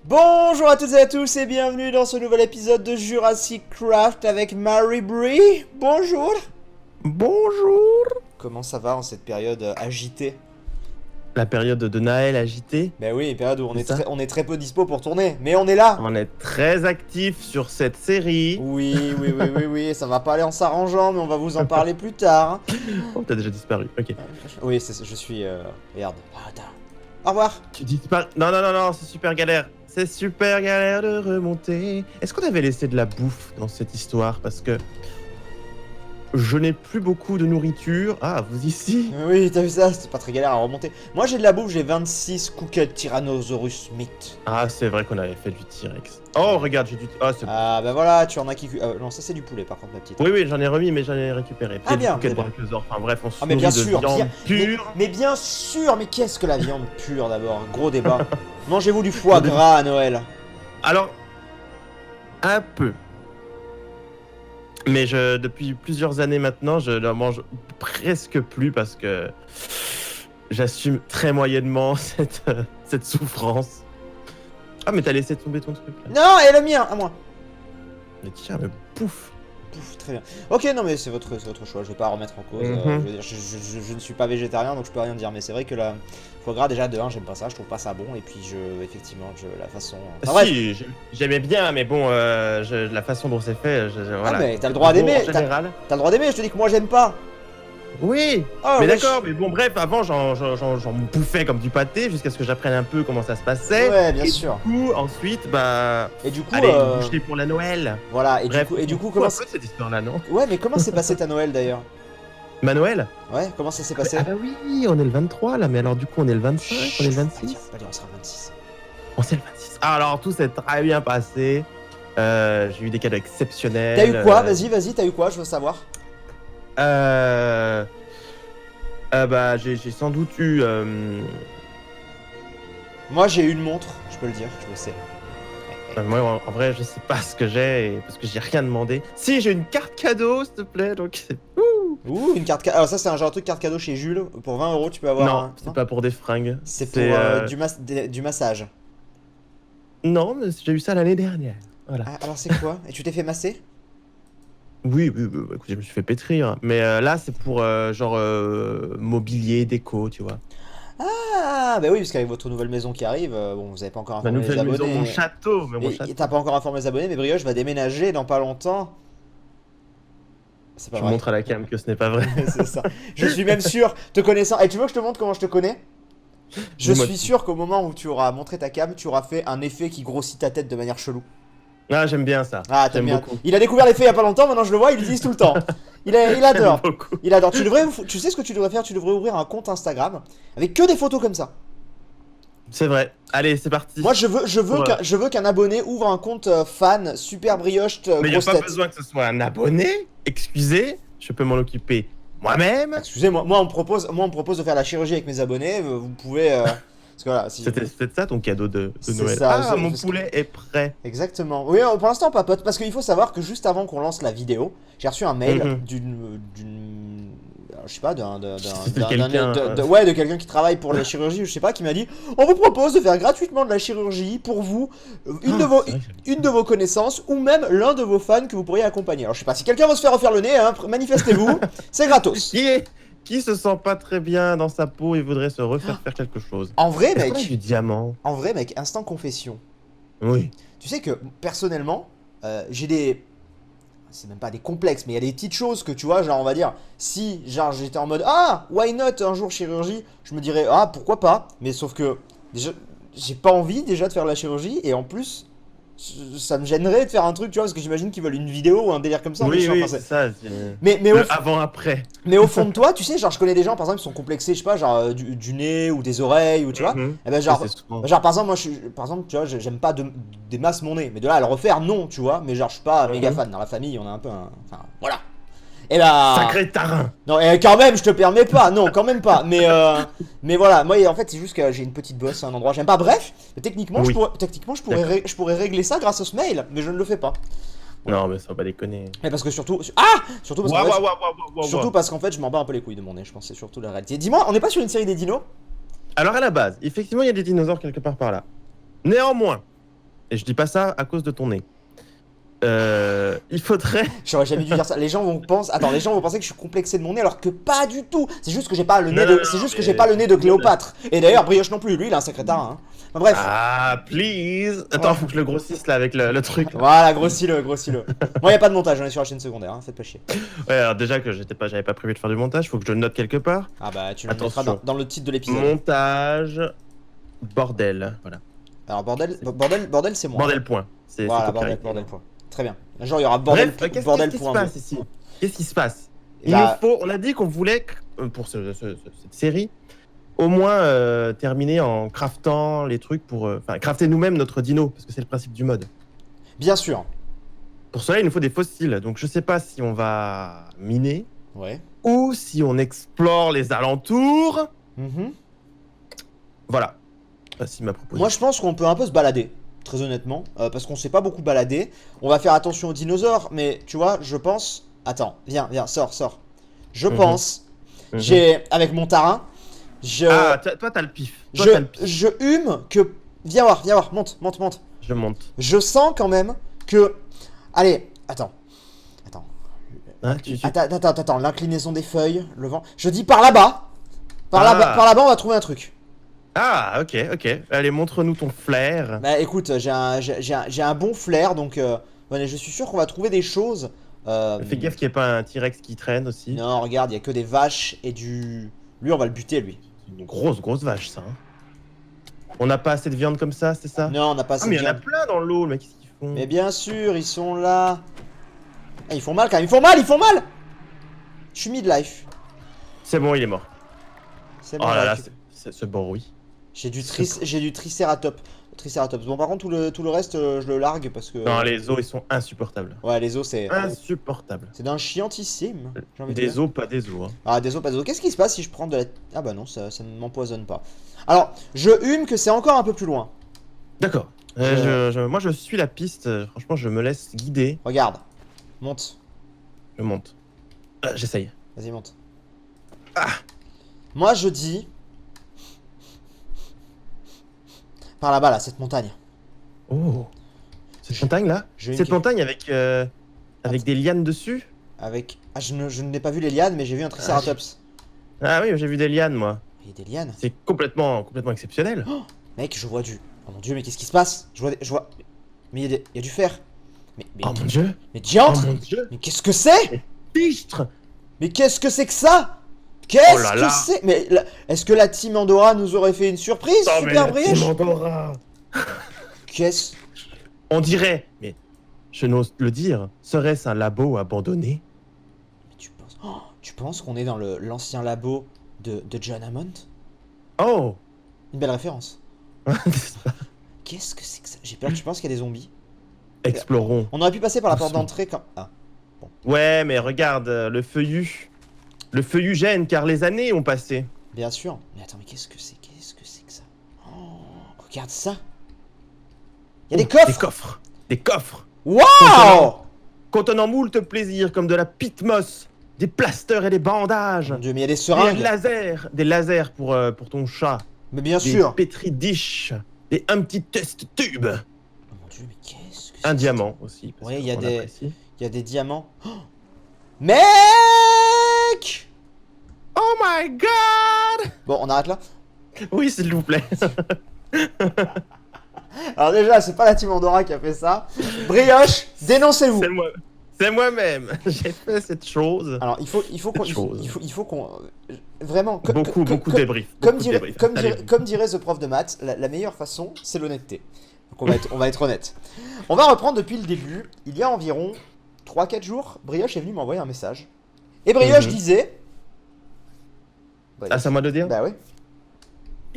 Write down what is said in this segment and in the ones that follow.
Bonjour à toutes et à tous et bienvenue dans ce nouvel épisode de Jurassic Craft avec Mary Brie. Bonjour. Bonjour. Comment ça va en cette période agitée? La période de Naël agitée. Ben oui, une période où C'est ça. on est très peu dispo pour tourner, mais on est là. On est très actifs sur cette série. Oui, ça va pas aller en s'arrangeant, mais on va vous en parler plus tard. Oh, t'as déjà disparu. Ok. Oui, je suis... Regarde. Ah, attends. Au revoir. Tu disparais. Non, c'est super galère. C'est super galère de remonter. Est-ce qu'on avait laissé de la bouffe dans cette histoire? Parce que je n'ai plus beaucoup de nourriture. Ah, vous ici? Oui, t'as vu ça? C'est pas très galère à remonter. Moi j'ai de la bouffe, j'ai 26 Cooked Tyrannosaurus Meat. Ah, c'est vrai qu'on avait fait du T-Rex. Oh, regarde, j'ai du. Ah, c'est. Ah bah voilà, tu en as qui... non, ça c'est du poulet par contre, ma petite. Oui, j'en ai remis, mais j'en ai récupéré. Ah, bien, Puis il y a c'est du Brachiosaure. Enfin bref, on se Ah mais nourrit bien de sûr, viande bien, pure. mais bien sûr, mais qu'est-ce que la viande pure d'abord? Gros débat. Mangez-vous du foie gras à Noël? Alors, un peu. Mais depuis plusieurs années maintenant, je ne mange presque plus parce que j'assume très moyennement cette souffrance. Ah, mais t'as laissé tomber ton truc là. Non, et le mien, à moi. Mais tiens, mais pouf. Pouf, très bien. Ok, non mais c'est votre choix, je vais pas remettre en cause. Mhm. Je veux dire, je ne suis pas végétarien donc je peux rien dire, mais c'est vrai que la foie gras déjà de 1 j'aime pas ça, je trouve pas ça bon et puis effectivement la façon. Enfin, bref. Si, j'aimais bien, mais bon, la façon dont c'est fait, voilà. Ah mais t'as le droit d'aimer, En général. t'as le droit d'aimer, je te dis que moi j'aime pas. Oui, Oh, mais wesh. d'accord, mais bon, bref, avant j'en bouffais comme du pâté jusqu'à ce que j'apprenne un peu comment ça se passait. Ouais, bien Et sûr. Du coup, ensuite, bah. Et du coup, Allez, boucher pour la Noël. voilà, et Bref, du coup, comment comment... un peu de cette histoire-là, non? Ouais, mais comment s'est passé ta Noël d'ailleurs? Ma Noël? Ouais, comment ça s'est passé? Ah bah oui, on est le 23 là, mais alors du coup on est le 25, on est le 26. Pas dire, on sera le 26. On est le 26. Ah, alors tout s'est très bien passé. J'ai eu des cadeaux exceptionnels. T'as eu quoi? Vas-y, t'as eu quoi? Je veux savoir. Bah j'ai sans doute eu. Moi j'ai eu une montre, je peux le dire, je le sais. Moi en vrai je sais pas ce que j'ai parce que j'ai rien demandé. Si j'ai une carte cadeau s'il te plaît donc. Ouh, une carte cadeau. Alors ça c'est un genre de truc carte cadeau chez Jules. Pour 20 € tu peux avoir Non, un... c'est pas pour des fringues. C'est pour du massage. Non, mais j'ai eu ça l'année dernière. Voilà. Ah, alors c'est quoi? Et tu t'es fait masser? Oui, écoutez, je me suis fait pétrir. Mais là, c'est pour genre mobilier, déco, tu vois. Ah bah oui, parce qu'avec votre nouvelle maison qui arrive, bon vous avez pas encore Ma informé les nouvelle maison, abonnés. mon château, mais mon Et château. t'as pas encore informé les abonnés, mais Brioche va déménager dans pas longtemps. C'est pas Je vrai. montre à la cam que ce n'est pas vrai. C'est ça. Je suis même sûr, te connaissant. Et tu veux que je te montre comment je te connais? Je Dis-moi suis tout. sûr qu'au moment où tu auras montré ta cam, tu auras fait un effet qui grossit ta tête de manière chelou. Ah, j'aime bien ça. Ah, t'aimes J'aime bien. beaucoup. Il a découvert l'effet il y a pas longtemps, maintenant je le vois, il l'utilise tout le temps. Il adore. J'aime beaucoup. Il adore. Tu sais ce que tu devrais faire? Tu devrais ouvrir un compte Instagram avec que des photos comme ça. C'est vrai. Allez, c'est parti. Moi, je veux Ouais. je veux qu'un abonné ouvre un compte fan super brioche Mais il n'y a grosse pas tête. besoin que ce soit un abonné. Excusez, je peux m'en occuper moi-même. Excusez-moi, moi on me propose de faire la chirurgie avec mes abonnés. Vous pouvez. Parce que voilà, si. C'était peut-être ça ton cadeau de C'est Noël. ça, Ah, je- mon parce que- poulet est prêt. Exactement. Oui, pour l'instant, pas pote. Parce qu'il faut savoir que juste avant qu'on lance la vidéo, j'ai reçu un mail Mhm. je sais pas, De quelqu'un qui travaille pour la chirurgie, ou je sais pas, qui m'a dit on vous propose de faire gratuitement de la chirurgie pour vous, une de vos connaissances, ou même l'un de vos fans que vous pourriez accompagner. Alors je sais pas, si quelqu'un veut se faire refaire le nez, hein, manifestez-vous, c'est gratos. Qui se sent pas très bien dans sa peau et voudrait se refaire faire quelque chose. En vrai, Est-ce qu'on a mec, du diamant? instant confession. Oui. Tu sais que personnellement, j'ai des. C'est même pas des complexes, mais il y a des petites choses que tu vois, genre on va dire, si genre j'étais en mode ah, why not un jour chirurgie, je me dirais ah, pourquoi pas, mais sauf que déjà, j'ai pas envie déjà de faire la chirurgie, et en plus, ça me gênerait de faire un truc, tu vois, parce que j'imagine qu'ils veulent une vidéo ou un délire comme ça. Oui, méchant, oui, enfin, c'est ça. mais, Le avant-après. mais au fond de toi, tu sais, genre je connais des gens par exemple qui sont complexés, je sais pas, genre du nez ou des oreilles, ou tu vois, Mhm. et ben Ça, genre. c'est souvent. Genre par exemple moi par exemple tu vois j'aime pas des masses mon nez mais de là à le refaire non tu vois mais genre je suis pas méga fan dans la famille on a un peu un enfin voilà et bah Sacré tarin. non et quand même je te permets pas non quand même pas mais voilà moi en fait c'est juste que j'ai une petite bosse à un endroit j'aime pas bref mais techniquement Oui. je pourrais régler ça grâce à ce mail mais je ne le fais pas Non, mais ça va pas déconner. mais parce que surtout surtout parce qu'en fait, surtout parce qu'en fait je m'en bats un peu les couilles de mon nez je pense que c'est surtout la réalité dis-moi on n'est pas sur une série des dinos? Alors à la base, effectivement, il y a des dinosaures quelque part par là. Néanmoins, et je dis pas ça à cause de ton nez. Il faudrait. J'aurais jamais dû dire ça. Les gens vont penser, attends, les gens vont penser que je suis complexé de mon nez alors que pas du tout. C'est juste que j'ai pas le nez Non, de, non, c'est juste que mais- j'ai pas le nez de Cléopâtre. Et d'ailleurs, Brioche non plus. Lui, il a un sacré tarin. Hein. Enfin, bref. Ah, please. Attends, Ouais. faut que je le grossisse là avec le truc. Là. Voilà, grossis-le, grossis-le. Moi, y a pas de montage. On est sur la chaîne secondaire. Hein. Faites pas chier. Ouais, alors déjà que j'avais pas prévu de faire du montage, faut que je le note quelque part. Ah bah, tu le mettras Attention. dans le titre de l'épisode. Montage. Bordel. Voilà. Alors bordel, c'est moi. Bordel point. C'est Voilà, copyright. bordel point. Très bien. Un jour, il y aura bordel, Bref, qu'est-ce bordel qui se point. passe ici? Qu'est-ce qui se passe? Il Bah- nous faut, on a dit qu'on voulait, pour cette série, au moins terminer en craftant les trucs pour... Enfin, crafter nous-mêmes notre dino, parce que c'est le principe du mode. Bien sûr. Pour cela, il nous faut des fossiles. Donc je sais pas si on va miner, Ouais. ou si on explore les alentours. Mhm. Voilà. Voici ma proposition. Moi, je pense qu'on peut un peu se balader, très honnêtement, parce qu'on s'est pas beaucoup baladé. On va faire attention aux dinosaures, mais tu vois, je pense. Attends, viens, sors. Je Mhm. pense, Mhm. avec mon tarin, je, Ah, toi t'as le pif. Toi, t'as le pif. je hume que. Viens voir, monte. Je monte. Je sens quand même que. Allez, attends. Hein, Attends, l'inclinaison des feuilles, le vent. Je dis par là-bas. Par Ah. là-bas, on va trouver un truc. Ah, ok. Allez, montre-nous ton flair. Bah écoute, j'ai un bon flair, donc ouais, je suis sûr qu'on va trouver des choses. Fais gaffe qu'il n'y ait pas un T-Rex qui traîne aussi. Non, regarde, il y a que des vaches et du. Lui, on va le buter, lui. C'est une grosse vache, ça. Hein. On n'a pas assez de viande comme ça, c'est ça? Non, on n'a pas Ah, assez mais de il y en a viande. plein dans l'eau, mais qu'est-ce qu'ils font? Mais bien sûr, ils sont là. Ah, ils font mal quand même, ils font mal. Je suis mid-life. C'est bon, il est mort. C'est Oh bon, là là, life. c'est ce bruit. J'ai du triceratops. Bon, par contre, tout le reste, je le largue parce que. Non, les os, ils sont insupportables. Ouais, les os, c'est. Insupportables. C'est d'un chiantissime. J'ai envie de dire. Des os, pas des os. Hein. Ah, des os, pas des os. Qu'est-ce qui se passe si je prends de la. Ah, bah non, ça ne m'empoisonne pas. Alors, je hume que c'est encore un peu plus loin. D'accord. Moi, je suis la piste. Franchement, je me laisse guider. Regarde. Monte. Je monte. J'essaye. Vas-y, monte. Ah. Moi, je dis. Par là-bas, là, cette montagne. Oh. Cette montagne-là? j'ai une Cette qui- montagne avec des lianes dessus? Avec. Ah, je n'ai pas vu les lianes, mais j'ai vu un triceratops. Ah oui, j'ai vu des lianes, moi. Il y a des lianes. C'est complètement exceptionnel. Mec, je vois du. Oh mon dieu, mais qu'est-ce qui se passe? Je vois. Mais il y a du fer. Mais Oh mon dieu. mais Oh diantre. mon dieu. Mais qu'est-ce que c'est? Fichtre. Mais qu'est-ce que c'est que ça? Qu'est-ce Oh là que là. c'est? Mais est-ce que la team Andorra nous aurait fait une surprise, Oh, mais Super la Brioche? team Andorra. Qu'est-ce? On dirait, mais je n'ose le dire, serait-ce un labo abandonné? Mais tu penses qu'on est dans l'ancien labo de John Hammond? Oh. Une belle référence. Qu'est-ce que c'est que ça? J'ai peur, tu penses qu'il y a des zombies? Explorons. On aurait pu passer par la porte d'entrée quand. Ah. Ouais, mais regarde, le feuillu. Le feuillu gêne car les années ont passé. Bien sûr. Mais attends, mais qu'est-ce que c'est? Qu'est-ce que c'est que ça? Oh, regarde ça. Il y a des coffres. Des coffres. Des coffres. Waouh! Contenant moult plaisir comme de la pitmos, des plasters et des bandages. Mon dieu, mais il y a des Des seringues. lasers pour ton chat. Mais bien Des sûr. petri dish. Un petit test tube. Oh mon dieu, mais qu'est-ce que c'est? Un diamant aussi. parce Ouais, il y a qu'on des- apprécie. Il y a des diamants. Oh mec! Oh my god! Bon, on arrête là. Oui, s'il vous plaît. Alors déjà, c'est pas la team Andorra qui a fait ça. Brioche, dénoncez-vous. C'est moi. C'est moi-même. J'ai fait cette chose. Alors il faut qu'on Cette chose. il faut qu'on vraiment Beaucoup de débriefs. comme beaucoup de débriefs. comme dirait ce prof de maths, la meilleure façon, c'est l'honnêteté. Donc on va être honnête. On va reprendre depuis le début. Il y a environ 3-4 jours, Brioche est venu m'envoyer un message. Et Brioche Mhm. disait... Ah, c'est à moi de dire? Bah oui.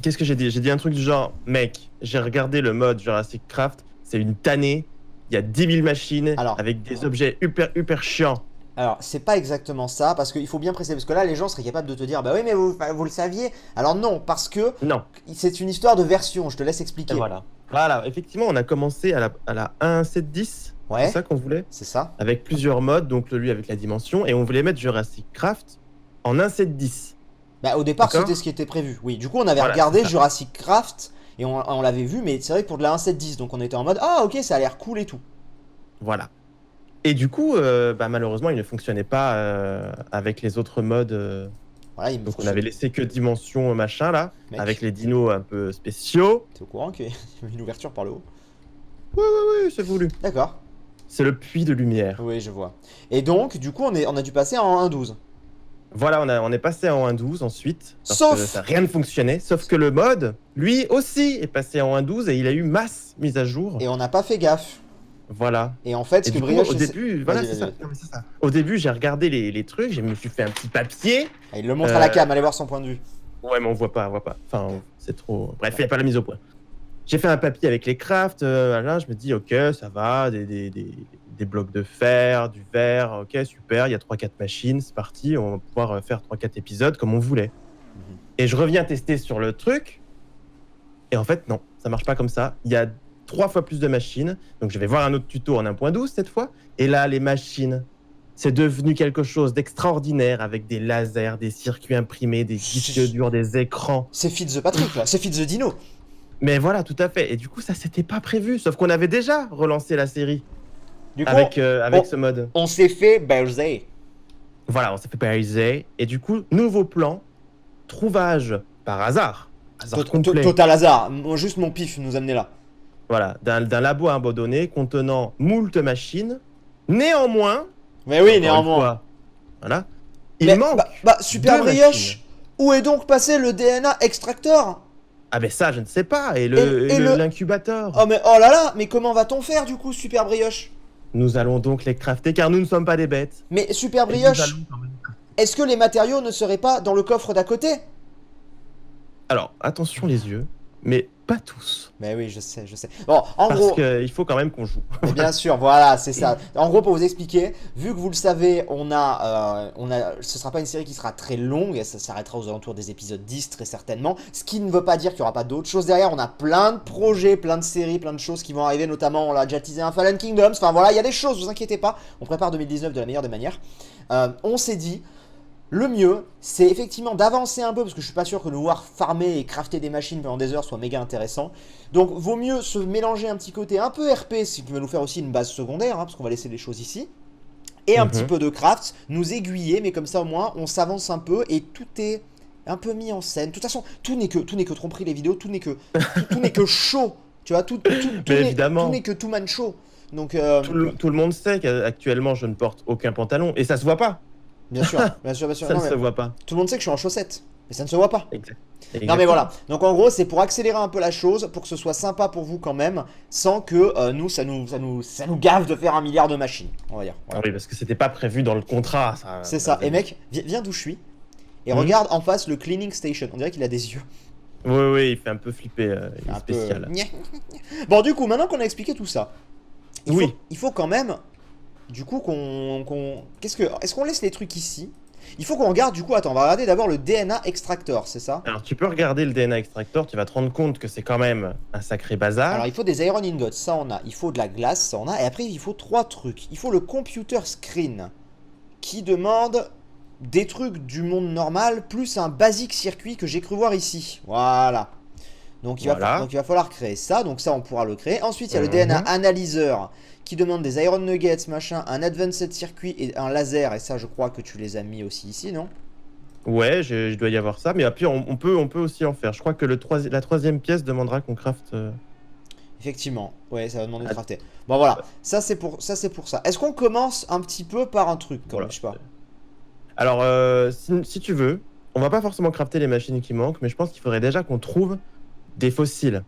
Qu'est-ce que j'ai dit? J'ai dit un truc du genre, mec, j'ai regardé le mode Jurassic Craft, c'est une tannée. Il y a 10 000 machines Alors. avec des objets hyper chiants. Alors, c'est pas exactement ça, parce qu'il faut bien préciser, parce que là, les gens seraient capables de te dire, bah oui, mais vous le saviez. Alors non, parce que Non. c'est une histoire de version, je te laisse expliquer. Et voilà. Voilà, effectivement, on a commencé à la 1.7.10. Ouais, C'est ça qu'on voulait? c'est ça. Avec plusieurs modes, donc lui avec la dimension, et on voulait mettre Jurassic Craft en 1.7.10. Bah au départ, D'accord. c'était ce qui était prévu. Oui, du coup, on avait Voilà, regardé c'est ça. Jurassic Craft Et on l'avait vu, mais c'est vrai que pour de la 1.7.10, donc on était en mode ah ok, ça a l'air cool et tout. Voilà. Et du coup, malheureusement, il ne fonctionnait pas avec les autres modes. Voilà, il me Donc on fonctionne. avait laissé que dimension machin là, Mec. avec les dinos un peu spéciaux. T'es au courant qu'il y a une ouverture par le haut? Oui, c'est voulu. D'accord. C'est le puits de lumière. Oui, je vois. Et donc, du coup, on a dû passer en 1.12. Voilà, on est passé en 1.12 ensuite. Parce Sauf- que ça rien ne fonctionnait. Sauf que le mode, lui aussi, est passé en 1.12 et il a eu masse mise à jour. Et on n'a pas fait gaffe. Voilà. Et en fait, ce Et que du coup, Brioche... au début, voilà, Vas-y, c'est ça. vas-y. Non, mais c'est ça. Au début, j'ai regardé les trucs, je me suis fait un petit papier. Ah, il le montre à la cam, allez voir son point de vue. Ouais, mais on voit pas. Enfin, c'est trop. Bref, il n'y a pas la mise au point. J'ai fait un papier avec les crafts, voilà, je me dis, ok, ça va, des blocs de fer, du verre, ok, super, il y a 3-4 machines, c'est parti, on va pouvoir faire 3-4 épisodes comme on voulait. Et je reviens tester sur le truc, et en fait, non, ça marche pas comme ça. Il y a 3 fois plus de machines, donc je vais voir un autre tuto en 1.12 cette fois, et là, les machines, c'est devenu quelque chose d'extraordinaire avec des lasers, des circuits imprimés, des disques durs, des écrans. C'est Feed the Patrick, là. C'est Feed the Dino. Mais voilà, tout à fait. Et du coup, ça, c'était pas prévu. Sauf qu'on avait déjà relancé la série Du coup, avec on- ce mode. on s'est fait baiser. Voilà, on s'est fait pariser. Et du coup, nouveau plan, trouvage par hasard. Hasard complet. Total hasard. Juste mon pif nous amenait là. Voilà, d'un labo abandonné contenant moult machines. Néanmoins, Mais oui, encore néanmoins. une fois, voilà, il Mais, manque. Super deux Brioche, machines. où est donc passé le DNA extractor? Ah ben ça, je ne sais pas. Et Et l'incubateur. Oh mais oh là là, mais comment va-t-on faire du coup, Super Brioche? Nous allons donc les crafter car nous ne sommes pas des bêtes. Mais Super Et nous Brioche, allons quand même- est-ce que les matériaux ne seraient pas dans le coffre d'à côté? Alors, attention les yeux, mais pas tous. Mais oui, je sais. Bon, en Parce gros, qu'il faut quand même qu'on joue. mais bien sûr, voilà, c'est ça. En gros, pour vous expliquer, vu que vous le savez, ce sera pas une série qui sera très longue, et ça s'arrêtera aux alentours des épisodes 10 très certainement. Ce qui ne veut pas dire qu'il y aura pas d'autres choses derrière. On a plein de projets, plein de séries, plein de choses qui vont arriver. Notamment, on l'a déjà teasé un Fallen Kingdoms. Enfin voilà, il y a des choses. Vous inquiétez pas. On prépare 2019 de la meilleure des manières. On s'est dit. Le mieux, c'est effectivement d'avancer un peu, parce que je suis pas sûr que nous voir farmer et crafter des machines pendant des heures soit méga intéressant. Donc, vaut mieux se mélanger un petit côté un peu RP, ce qui va nous faire aussi une base secondaire, hein, parce qu'on va laisser les choses ici. Et un petit peu de craft, nous aiguiller, mais comme ça au moins, on s'avance un peu et tout est un peu mis en scène. De toute façon, tout n'est que tromperie les vidéos, tout n'est que show. Tu vois, tout évidemment. n'est que tout man show. Donc, Tout le monde sait qu'actuellement je ne porte aucun pantalon et ça se voit pas. bien sûr. Ça Non, ne mais se voit pas. tout le monde sait que je suis en chaussettes, mais ça ne se voit pas. Exact. Non mais voilà, donc en gros c'est pour accélérer un peu la chose, pour que ce soit sympa pour vous quand même, sans que nous ça nous gave de faire 1 milliard de machines, on va dire. Voilà. Oui, parce que c'était pas prévu dans le contrat. C'est ça, et mec, viens d'où je suis, et Mhm. regarde en face le cleaning station, on dirait qu'il a des yeux. Oui, il fait un peu flipper. Il est Un peu- spécial. Bon du coup, maintenant qu'on a expliqué tout ça, Oui. il faut quand même, du coup est-ce qu'on laisse les trucs ici? Il faut qu'on regarde du coup, attends, on va regarder d'abord le DNA extractor, c'est ça? Alors tu peux regarder le DNA extractor, tu vas te rendre compte que c'est quand même un sacré bazar. Alors il faut des iron ingots, ça on a. Il faut de la glace, ça on a. Et après il faut 3 trucs. Il faut le computer screen qui demande des trucs du monde normal plus un basique circuit que j'ai cru voir ici. Voilà. Donc il va falloir créer ça. Donc ça on pourra le créer. Ensuite il y a le DNA analyseur qui demande des iron nuggets, machin, un advanced circuit et un laser. Et ça je crois que tu les as mis aussi ici, non? Ouais, je dois y avoir ça, mais après on peut aussi en faire. Je crois que la 3e pièce demandera qu'on craft. Effectivement, ouais, ça va demander de crafter. Bon voilà, ça c'est pour ça. Est-ce qu'on commence un petit peu par un truc, comme Voilà. je sais pas. Alors, si tu veux, on va pas forcément crafter les machines qui manquent, mais je pense qu'il faudrait déjà qu'on trouve des fossiles.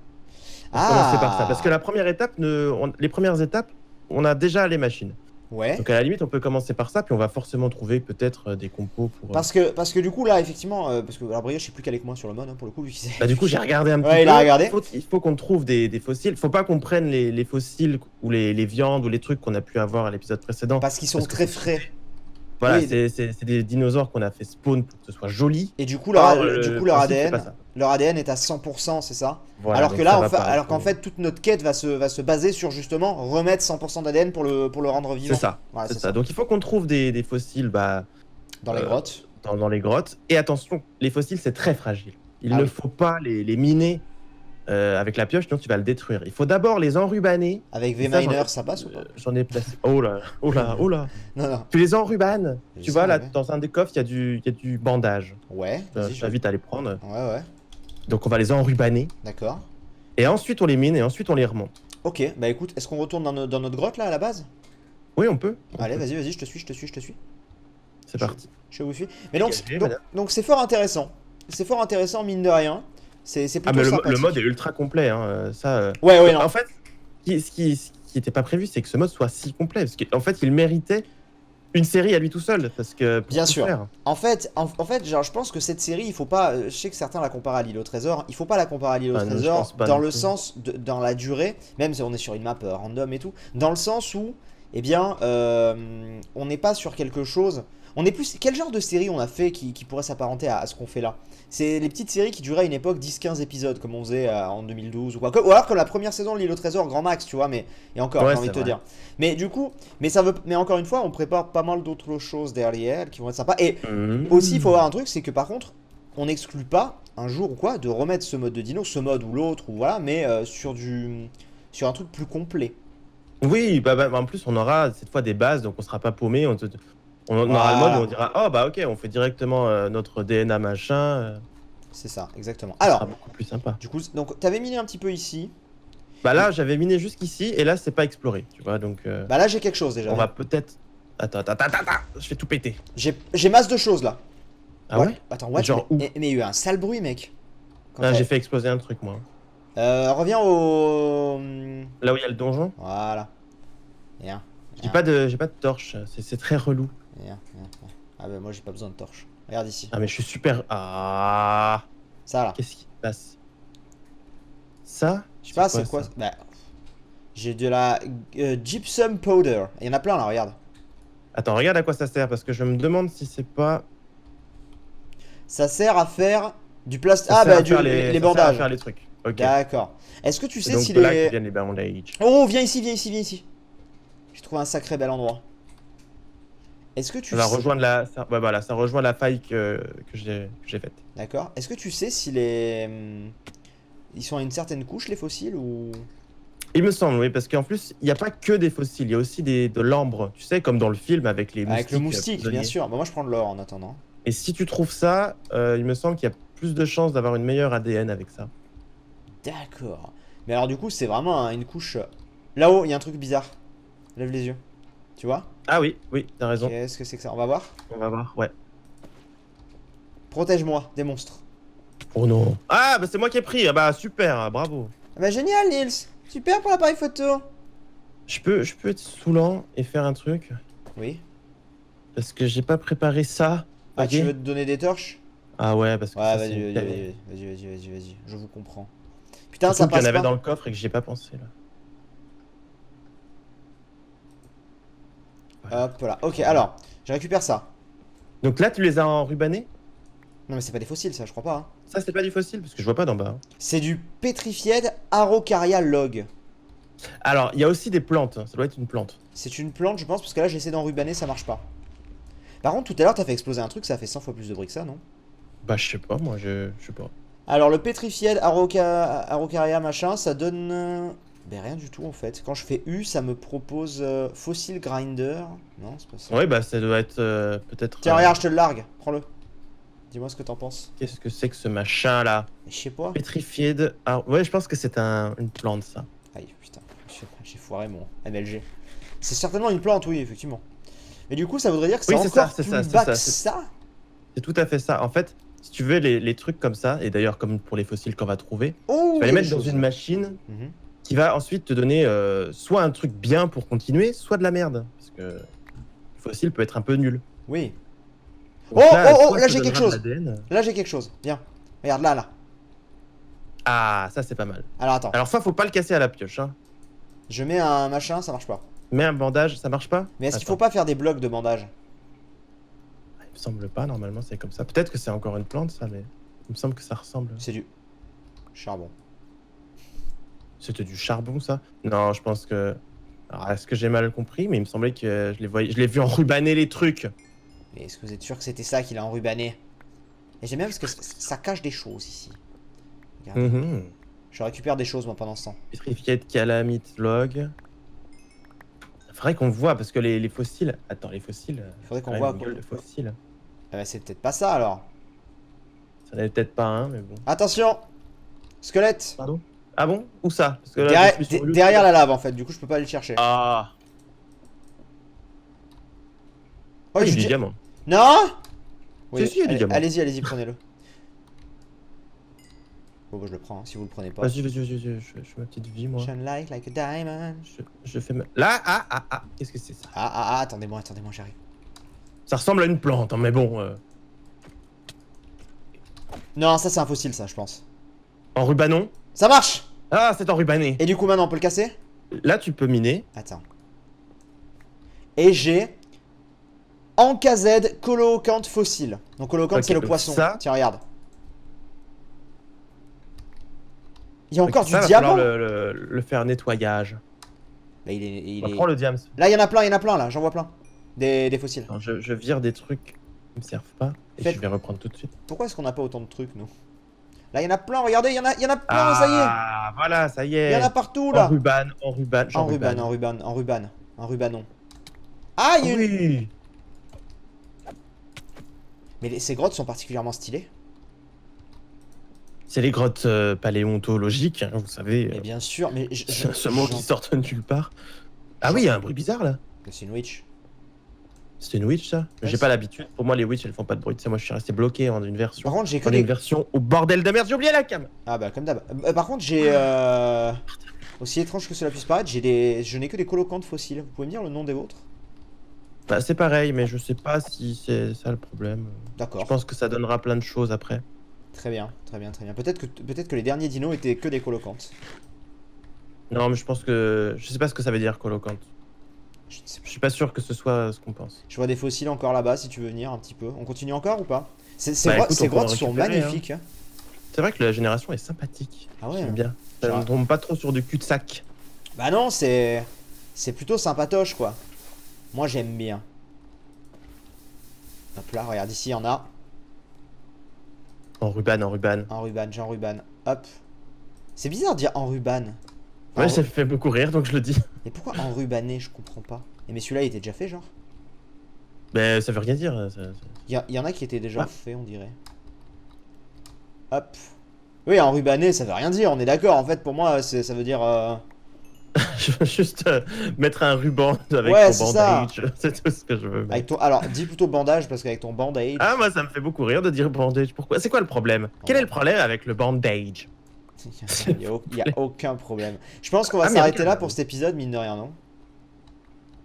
On va commencer par ça, parce que la première étape, les premières étapes, on a déjà les machines. Ouais. Donc à la limite, on peut commencer par ça, puis on va forcément trouver peut-être des compos pour. Parce que du coup là effectivement parce que alors Brioche je sais plus qu'elle est que moi sur le mode hein, pour le coup vu qu'il Bah, du coup, j'ai regardé un petit Ouais, peu. il a regardé. Il faut qu'on trouve des fossiles. Faut pas qu'on prenne les fossiles ou les viandes ou les trucs qu'on a pu avoir à l'épisode précédent. parce qu'ils sont Parce que très c'est- frais Voilà, Oui. c'est des dinosaures qu'on a fait spawn pour que ce soit joli. et du coup Or, leur le principe, c'est pas ça. leur ADN est à 100%, c'est ça? Voilà, alors donc que ça là va pas, alors il qu'en faut- fait toute notre quête va se baser sur justement remettre 100% d'ADN pour le rendre vivant. C'est ça. Voilà, c'est ça. Donc il faut qu'on trouve des fossiles dans dans les grottes. les grottes. Et attention, les fossiles, c'est très fragile. Il Ah ne oui. faut pas les miner avec la pioche, sinon tu vas le détruire. Il faut d'abord les enrubanner. Avec Et ça, V-Miner, ça passe ou pas? J'en ai placé. Oh là, oh là, oh là. Non, non. Tu les enrubanes. Je Tu sais, vois, là, ouais. dans un des coffres, il y a du bandage. Ouais, Je vas-y, je... t'invite à les prendre. Ouais, ouais, Donc, on va les enrubaner. d'accord. Et ensuite, on les mine et ensuite, on les remonte. Ok, bah écoute, est-ce qu'on retourne dans notre grotte là à la base? Oui, on peut. Allez, vas-y, vas-y, je te suis, je te suis, je te suis. C'est parti. Je vous suis. Mais donc, Dégagez, donc, madame. donc c'est fort intéressant. C'est fort intéressant, mine de rien. C'est Ah, plutôt mais le sympathique. mode est ultra complet. Hein. Ouais, ouais, non. En fait, ce qui était pas prévu, c'est que ce mode soit si complet. Parce qu'en fait, il méritait une série à lui tout seul. Parce que. Pour Bien tout sûr. faire. En fait, genre, je pense que cette série, il faut pas. Je sais que certains la comparent à l'île au trésor. Il faut pas la comparer à l'île au Ah non, je trésor pense pas dans non le plus. sens, dans la durée, même si on est sur une map random et tout, dans le sens où, eh bien, on n'est pas sur quelque chose. On est plus. Quel genre de série on a fait qui pourrait s'apparenter à ce qu'on fait là? C'est les petites séries qui duraient à une époque 10-15 épisodes, comme on faisait en 2012 ou quoi. Ou alors comme la première saison de l'île au trésor, grand max, tu vois, mais. Et encore, Ouais, j'ai envie de c'est te vrai. dire. Mais du coup, mais encore une fois, on prépare pas mal d'autres choses derrière qui vont être sympas. Et aussi, il faut voir un truc, c'est que par contre, on n'exclut pas un jour ou quoi de remettre ce mode de dino, ce mode ou l'autre, ou voilà, mais sur un truc plus complet. Oui, en plus, on aura cette fois des bases, donc on sera pas paumé. On aura le mode où Voilà, on dira, oh bah ok, on fait directement notre DNA machin. c'est ça, exactement. Ça sera Alors, beaucoup plus sympa. du coup, donc t'avais miné un petit peu ici. Bah là, j'avais miné jusqu'ici et là, c'est pas exploré, tu vois. Donc, Bah là, j'ai quelque chose déjà. on va peut-être. Attends, je fais tout péter. J'ai masse de choses là. Ah ouais? Attends, what? Genre où? Mais il y a eu un sale bruit, mec. Quand Ah, t'as- j'ai fait exploser un truc, moi. Reviens au. Là où il y a le donjon, Voilà. Viens. j'ai pas de torche. C'est très relou. Viens. Ah bah moi j'ai pas besoin de torche. Regarde ici. Ah, mais je suis super. Ah, Ça là. qu'est-ce qui se passe? Ça? Je sais pas, c'est quoi ça? Bah, j'ai de la gypsum powder. Il y en a plein là, regarde. Attends, regarde à quoi ça sert parce que je me demande si c'est pas. Ça sert à faire du plastique. Ça Ah sert bah à faire les ça sert à bandages. faire les trucs. Ok. D'accord. Est-ce que tu sais Donc si de là que les. viennent les bandages. Oh, viens ici, viens ici, viens ici. J'ai trouvé un sacré bel endroit. Est-ce que tu Ça va sais. rejoindre ouais, voilà, ça rejoint la faille que j'ai faite. D'accord. Est-ce que tu sais si les. Ils sont à une certaine couche les fossiles ou. Il me semble, oui, parce qu'en plus, il n'y a pas que des fossiles, il y a aussi de l'ambre, tu sais, comme dans le film avec les moustiques. Avec le moustique, bien prisonniers. sûr. Bah, moi je prends de l'or en attendant. Et si tu trouves ça, il me semble qu'il y a plus de chances d'avoir une meilleure ADN avec ça. D'accord. Mais alors du coup, c'est vraiment une couche. Là-haut, il y a un truc bizarre. Lève les yeux. Tu vois? Ah oui, oui, t'as raison. Qu'est-ce que c'est que ça? On va voir. On va voir, ouais. Protège-moi des monstres. Oh non. Ah, bah c'est moi qui ai pris, ah bah super, bravo. Ah bah génial, Nils. Super pour l'appareil photo. Je peux être saoulant et faire un truc, Oui. parce que j'ai pas préparé ça. Ah, ok. tu veux te donner des torches? Ah ouais, parce que Ouais, ça, vas-y, c'est une telle- vas-y. Je vous comprends. Putain, ça Surtout qu'il y passe en avait pas. dans le coffre et que j'y ai pas pensé là. Voilà. Hop là. Ok, alors, je récupère ça. Donc là, tu les as enrubanés? Non, mais c'est pas des fossiles, ça, je crois pas. Hein. Ça, c'est pas du fossile, parce que je vois pas d'en bas. C'est du Petrified Araucaria log. Alors, il y a aussi des plantes, ça doit être une plante. C'est une plante, je pense, parce que là, j'ai essayé d'enrubaner, ça marche pas. Par contre, tout à l'heure, t'as fait exploser un truc, ça a fait 100 fois plus de bruit que ça, non? Bah, je sais pas, moi, je sais pas. Alors, le Petrified Araucaria machin, ça donne. Ben, rien du tout en fait. Quand je fais U, ça me propose Fossil Grinder. Non, c'est pas ça. Ouais, bah, ça doit être peut-être. Tiens, regarde, je te le largue. Prends-le. Dis-moi ce que t'en penses. Qu'est-ce que c'est que ce machin là? Mais je sais pas. Petrified. Ah, ouais, je pense que c'est une plante, ça. Aïe, putain. J'ai foiré mon MLG. C'est certainement une plante, oui, effectivement. Mais du coup, ça voudrait dire que c'est Oui, c'est ça, encore c'est plus ça, c'est bas ça, que c'est- ça. C'est tout à fait ça. En fait, si tu veux les trucs comme ça, et d'ailleurs, comme pour les fossiles qu'on va trouver, Oh, tu vas il y les a mettre des dans choses. une machine Mhm. qui va ensuite te donner soit un truc bien pour continuer, soit de la merde. Parce que le fossile peut être un peu nul. Oui. Donc Oh, soit là ça j'ai quelque donnera chose. de l'ADN. Là j'ai quelque chose. Viens. Regarde là. Ah, ça c'est pas mal. Alors attends. Alors ça, faut pas le casser à la pioche. Hein. Je mets un machin, ça marche pas. Mets un bandage, ça marche pas? Mais est-ce qu'il faut Attends. pas faire des blocs de bandage? Il me semble pas, normalement c'est comme ça. Peut-être que c'est encore une plante ça, mais il me semble que ça ressemble. C'est du charbon. C'était du charbon ça? Non, je pense que... Alors, est-ce que j'ai mal compris? Mais il me semblait que je l'ai vu enrubaner les trucs. Mais est-ce que vous êtes sûr que c'était ça qu'il a enrubané? Et j'aime bien parce que ça cache des choses ici. Regardez. Mhm. Je récupère des choses moi pendant ce temps. Petrified calamite log. Faudrait qu'on voit parce que les fossiles. Attends, les fossiles. Faudrait qu'on ouais, voit une gueule de fossiles. Ah bah, c'est peut-être pas ça alors. Ça n'avait peut-être pas un, mais bon. Attention! Squelette! Pardon? Ah bon? Où ça? Parce que là, Derrière, je suis sur YouTube. derrière la lave en fait, du coup je peux pas aller le chercher. Ah! Oh, il y a je du dis- diamant. Non! Si, si, il y a du diamant. Allez-y, allez-y, prenez-le. Bon, bah, je le prends, hein, si vous le prenez pas. Vas-y, je fais ma petite vie, moi. Shine like a diamond. Je fais ma... Là, ah, qu'est-ce que c'est ça? Attendez-moi, j'arrive. Ça ressemble à une plante, hein, mais bon. Non, ça c'est un fossile, ça, je pense. En rubanon? Ça marche! Ah, c'est en rubané. Et du coup, maintenant, on peut le casser? Là, tu peux miner. Attends. Et j'ai Ankazed Colocante fossile. Donc, Colocante, Ok, c'est le donc poisson. ça- Tiens, regarde. Il y a encore Donc ça, du va diamant. falloir le faire nettoyage. Là, il On est... prend le diams. Là, il y en a plein, là. J'en vois plein. Des fossiles. Attends, je vire des trucs qui me servent pas. Et Faites- je vais reprendre tout de suite. Pourquoi est-ce qu'on n'a pas autant de trucs, nous? Là, il y en a plein, regardez, il y en a plein, ça y est. Ah, voilà, ça y est. Il y en a partout, là. En ruban. En rubanon. Ah, il y a une... Oui. Mais ces grottes sont particulièrement stylées. C'est les grottes paléontologiques, hein, vous savez. Mais bien sûr, mais... Ce mot qui sort de nulle part. Ah oui, il y a un bruit bizarre là. C'est une witch. C'est une witch ça? J'ai pas l'habitude. Pour moi, les witch elles font pas de bruit. Tu sais, moi je suis resté bloqué en une version. Par contre, j'ai que En des... une version au bordel de merde, j'ai oublié la cam! Ah bah, comme d'hab. Par contre, j'ai... Aussi étrange que cela puisse paraître, je n'ai que des colocantes fossiles. Vous pouvez me dire le nom des vôtres? Bah, c'est pareil, mais je sais pas si c'est ça le problème. D'accord. Je pense que ça donnera plein de choses après. Très bien. Peut-être que les derniers dinos étaient que des colocantes. Non, mais je pense que. Je sais pas ce que ça veut dire, colocante. Je ne sais pas. Je suis pas sûr que ce soit ce qu'on pense. Je vois des fossiles encore là-bas si tu veux venir un petit peu. On continue encore ou pas? Ces Bah, écoute, ces on peut en grottes sont récupérer, magnifiques. Hein. C'est vrai que la génération est sympathique. Ah ouais. J'aime bien. Ça Genre- ne tombe pas trop sur du cul-de-sac. Bah non, c'est plutôt sympatoche quoi. Moi j'aime bien. Hop là, regarde ici, il y en a. En ruban. En ruban. Hop. C'est bizarre de dire en ruban. Ouais, ça me fait beaucoup rire, donc je le dis. Et pourquoi enrubanné? Je comprends pas. Et mais celui-là il était déjà fait genre? Mais ça veut rien dire. Il y en a qui étaient déjà Ah. faits on dirait. Hop. Oui, enrubanné ça veut rien dire, on est d'accord. En fait pour moi ça veut dire... Je veux juste mettre un ruban avec Ouais, ton c'est ça. bandage. C'est tout ce que je veux mettre. Avec ton... Alors dis plutôt bandage parce qu'avec ton bandage... Ah, moi ça me fait beaucoup rire de dire bandage. Pourquoi? C'est quoi le problème? Quel est le problème avec le bandage? Il y a aucun problème. Je pense qu'on va Ah, mais s'arrêter regarde. là pour cet épisode, mine de rien, non?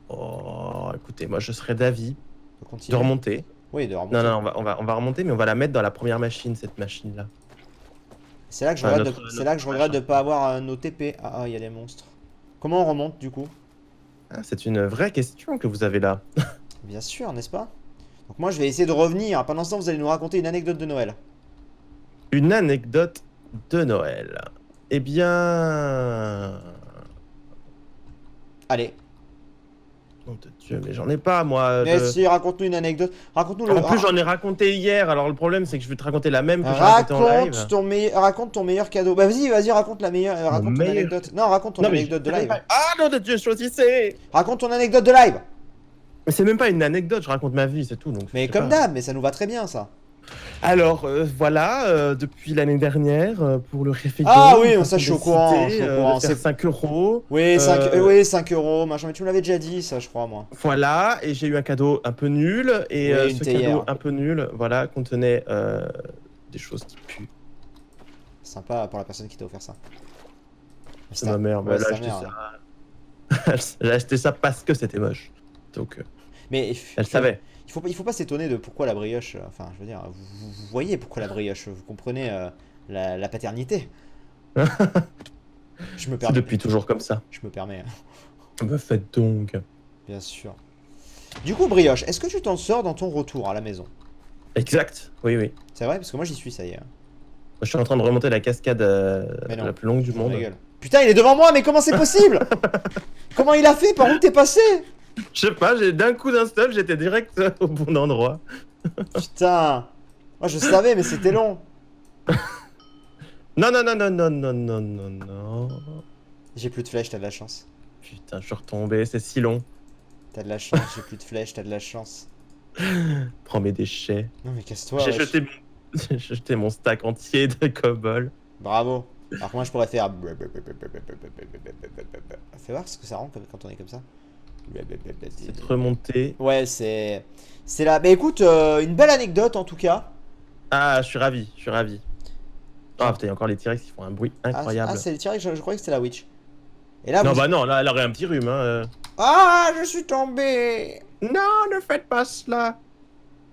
Oh, écoutez, moi je serais d'avis On de continue. remonter. Oui, de remonter. Non, on va remonter, mais on va la mettre dans la première machine, cette machine-là. C'est là que je Enfin, regrette, notre- c'est là que je regrette de pas avoir nos TP. Ah, il y a des monstres. Comment on remonte du coup? Ah, c'est une vraie question que vous avez là. Bien sûr, n'est-ce pas? Donc moi je vais essayer de revenir. Pendant ce temps, vous allez nous raconter une anecdote de Noël. Une anecdote de Noël. Eh bien... Allez. Nom de Dieu, mais j'en ai pas, moi. Mais je- si, raconte-nous une anecdote. Raconte-nous le... En plus, j'en ai raconté hier, alors le problème, c'est que je vais te raconter la même que j'ai racontée en live. raconte ton meilleur cadeau. Bah vas-y, raconte la meilleure... raconte ton meilleur- anecdote. Non, raconte ton Non, mais anecdote de c'est même live. pas- Ah, nom de Dieu, choisissez. Raconte ton anecdote de live. Mais c'est même pas une anecdote, je raconte ma vie, c'est tout. Donc, Mais je sais comme pas. d'hab, mais ça nous va très bien ça. Alors, voilà, depuis l'année dernière, pour le référendum... Ah oui, ça, je suis au courant, je suis au courant, C'est c'est- 5 euros. Oui, 5 euros, machin, mais tu me l'avais déjà dit ça, je crois, moi. Voilà, et j'ai eu un cadeau un peu nul, et Oui, une ce théière. cadeau un peu nul, voilà, contenait des choses qui puent. Sympa pour la personne qui t'a offert ça. C'est ma mère, ouais, mais c'est elle a ta acheté mère, ça. Elle a acheté ça parce que c'était moche. Donc, Mais elle savait. il faut pas s'étonner de pourquoi la brioche. Enfin, je veux dire, vous voyez pourquoi la brioche. Vous comprenez la paternité. Je me C'est permets. depuis toujours comme ça. Je me permets, Me faites donc. bien sûr. Du coup, brioche, est-ce que tu t'en sors dans ton retour à la maison? Exact, oui, oui. C'est vrai, parce que moi j'y suis, ça y est. Je suis en train de remonter la cascade Mais non, la plus longue du Je me monde. régale. Putain, il est devant moi, mais comment c'est possible? Comment il a fait? Par où t'es passé? Je sais pas, d'un coup d'un stop, j'étais direct au bon endroit. Putain. Moi je savais, mais c'était long. Non, non, non, non, non, non, non, non, non. J'ai plus de flèches, t'as de la chance. Putain, je suis retombé, c'est si long. T'as de la chance, j'ai plus de flèches, t'as de la chance. Prends mes déchets. Non mais casse-toi, J'ai wesh. jeté mon... J'ai jeté mon stack entier de cobble. Bravo. Alors que moi je pourrais faire... Fais voir ce que ça rend quand on est comme ça. C'est de remonter. Ouais, c'est là. Mais écoute, une belle anecdote en tout cas. Ah, je suis ravi, je suis ravi. Ah putain, il y a encore les T-Rex qui font un bruit incroyable. Ah, c'est le T-Rex, je croyais que c'était la Witch. Et là, Non, vous... bah non, là, elle aurait un petit rhume. Hein. Ah, je suis tombé. Non, ne faites pas cela.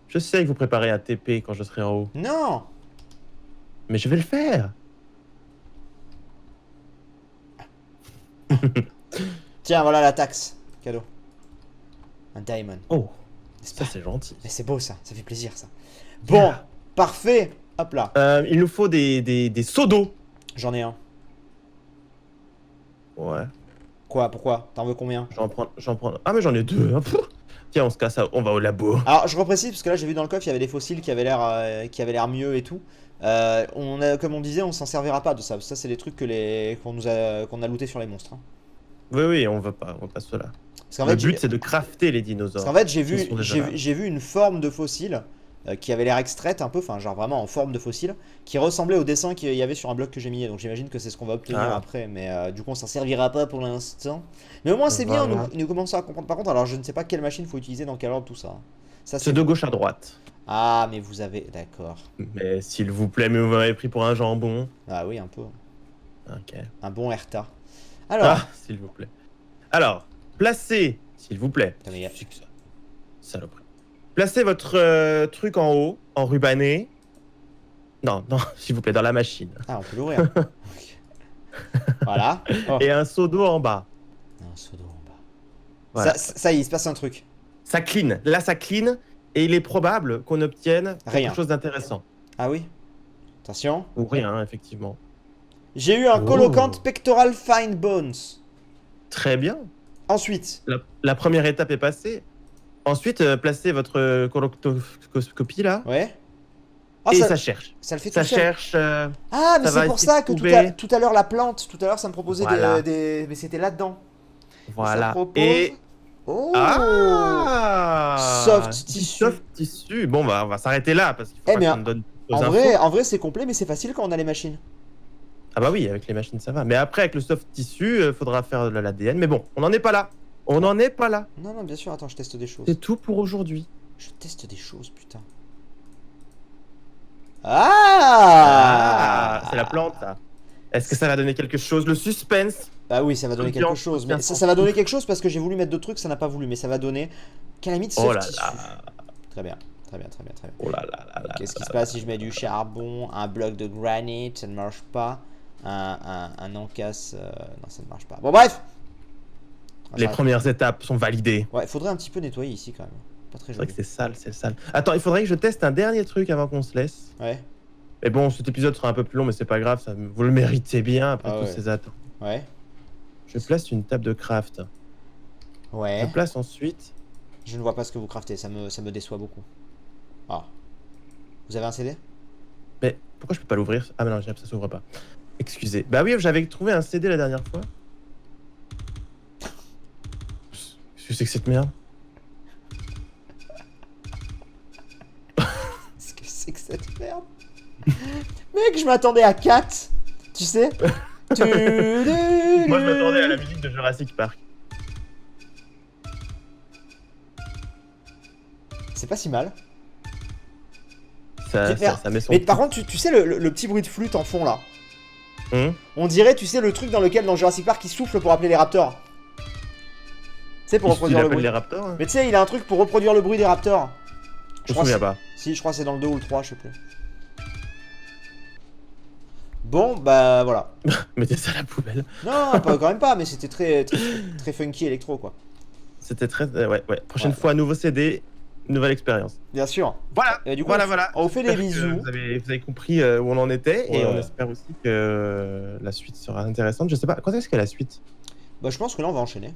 Je sais que vous préparez un TP quand je serai en haut. Non. Mais je vais le faire. Tiens, voilà la taxe. Cadeau. Un diamond. Oh, N'est-ce ça pas? c'est gentil. Mais c'est beau ça fait plaisir ça. Bon, parfait. Hop là. Il nous faut des seaux d'eau. J'en ai un. Ouais, Quoi? Pourquoi? T'en veux combien? j'en prends. Ah, mais j'en ai deux. Hein. Pff. Tiens, on se casse, on va au labo. Alors, je reprécise parce que là, j'ai vu dans le coffre, il y avait des fossiles qui avaient l'air mieux et tout. Comme on disait, on s'en servira pas de ça. Ça, c'est des trucs qu'on a looté sur les monstres. Hein. Oui, oui, on va pas cela. Parce qu'en Le fait, but c'est de crafter les dinosaures. parce qu'en fait, Ils sont déjà là. j'ai vu une forme de fossile qui avait l'air extraite un peu, enfin, genre vraiment en forme de fossile, qui ressemblait au dessin qu'il y avait sur un bloc que j'ai mis. Donc, j'imagine que c'est ce qu'on va obtenir Ah. après. Mais du coup, on s'en servira pas pour l'instant. Mais au moins, c'est bien, Voilà. nous commençons à comprendre. Par contre, alors, je ne sais pas quelle machine faut utiliser dans quel ordre, tout ça. Ça, C'est de gauche à droite. Ah, mais vous avez. D'accord. Mais s'il vous plaît, mais vous m'avez pris pour un jambon. Ah oui, un peu. Ok. Un bon Erta. Alors. Ah, s'il vous plaît. Alors, placez, s'il vous plaît. Putain, mais y a- C'est que ça. Saloperie. Placez votre truc en haut, en rubané. Non, non, s'il vous plaît, dans la machine. Ah, on peut l'ouvrir. Ok. Voilà. Oh. Et un seau d'eau en bas. Un seau d'eau en bas. Voilà. Ça y est, il se passe un truc. Ça clean. Là, ça clean. Et il est probable qu'on obtienne Rien. quelque chose d'intéressant. Ah oui. Attention. Ou rien, effectivement. J'ai eu un Oh. Colocant Pectoral Fine Bones. Très bien. Ensuite. La première étape est passée. Ensuite, placez votre coloctoscopie là. Ouais. Ah, et ça, ça cherche. ça le fait Ça tout seul. cherche. Ah, mais ça va c'est pour essayer ça de que trouver. tout à l'heure, la plante, tout à l'heure, ça me proposait Voilà. Mais c'était là-dedans. Ça Voilà. propose... Et. Oh. Ah Soft du tissu. Soft tissu. Bon, bah, on va s'arrêter là parce qu'il faut Eh, pas mais qu'on me donne aux En infos. vrai, c'est complet, mais c'est facile quand on a les machines. Ah bah oui, avec les machines ça va. Mais après, avec le soft tissu, faudra faire de l'ADN. Mais bon, on n'en est pas là. On n'en est pas là. Non, non, bien sûr, attends, je teste des choses. C'est tout pour aujourd'hui. Je teste des choses, putain. Ah, C'est la plante, ça. Est-ce que ça va donner quelque chose? Le suspense. Bah oui, ça va donner quelque Ambiance, chose. Mais ambiance. ça va donner quelque chose parce que j'ai voulu mettre d'autres trucs, ça n'a pas voulu. Mais ça va donner calamite soft Oh là tissu. là. Très bien, très bien, très bien, très bien. Oh là là là là. Qu'est-ce qui se passe si je mets du charbon, un bloc de granit, ça ne marche pas. Un encasse, non, ça ne marche pas. Bon, bref. Les premières étapes sont validées. Ouais, faudrait un petit peu nettoyer ici quand même. Pas très C'est vrai joli. que c'est sale. Attends, il faudrait que je teste un dernier truc avant qu'on se laisse. Ouais, Mais bon, cet épisode sera un peu plus long, mais c'est pas grave, vous le méritez bien après Ah tous ouais. ces attentes. ouais, Je place une table de craft. ouais. Je place ensuite. Je ne vois pas ce que vous craftez, ça me déçoit beaucoup. Ah. Vous avez un CD? Mais pourquoi je peux pas l'ouvrir? Ah, mais non, ça s'ouvre pas. Excusez. Bah oui, j'avais trouvé un CD la dernière fois. Qu'est-ce que c'est que cette merde? Qu'est-ce que c'est que cette merde? Mec, je m'attendais à 4. Tu sais? Moi, je m'attendais à la musique de Jurassic Park. C'est pas si mal. Ça met son. Mais par contre, tu sais le petit bruit de flûte en fond là. Hum On dirait, tu sais, le truc dans lequel dans Jurassic Park il souffle pour appeler les raptors. Tu sais, pour Il reproduire le appelle bruit. les raptors. Hein. Mais tu sais, il a un truc pour reproduire le bruit des raptors. Je me crois souviens que pas. Si, je crois que c'est dans le 2 ou le 3, je sais plus. Bon, bah voilà. Mettez ça à la poubelle. Non, pas, quand même pas, mais c'était très funky électro quoi. C'était très. Ouais. Prochaine Ouais. fois, nouveau CD, nouvelle expérience. Bien sûr. Voilà. Et du coup, Voilà. on vous fait des J'espère que bisous. Vous avez compris où on en était et Ouais. on espère aussi que la suite sera intéressante. Je sais pas, quand est-ce qu'il y a la suite? Bah, je pense que là, on va enchaîner.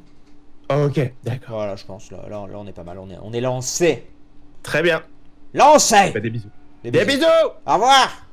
Ok, d'accord. Voilà, je pense. Là, on est pas mal. On est lancé. Très bien. Lancé! Bah, des bisous. Des Des bisous. Au revoir!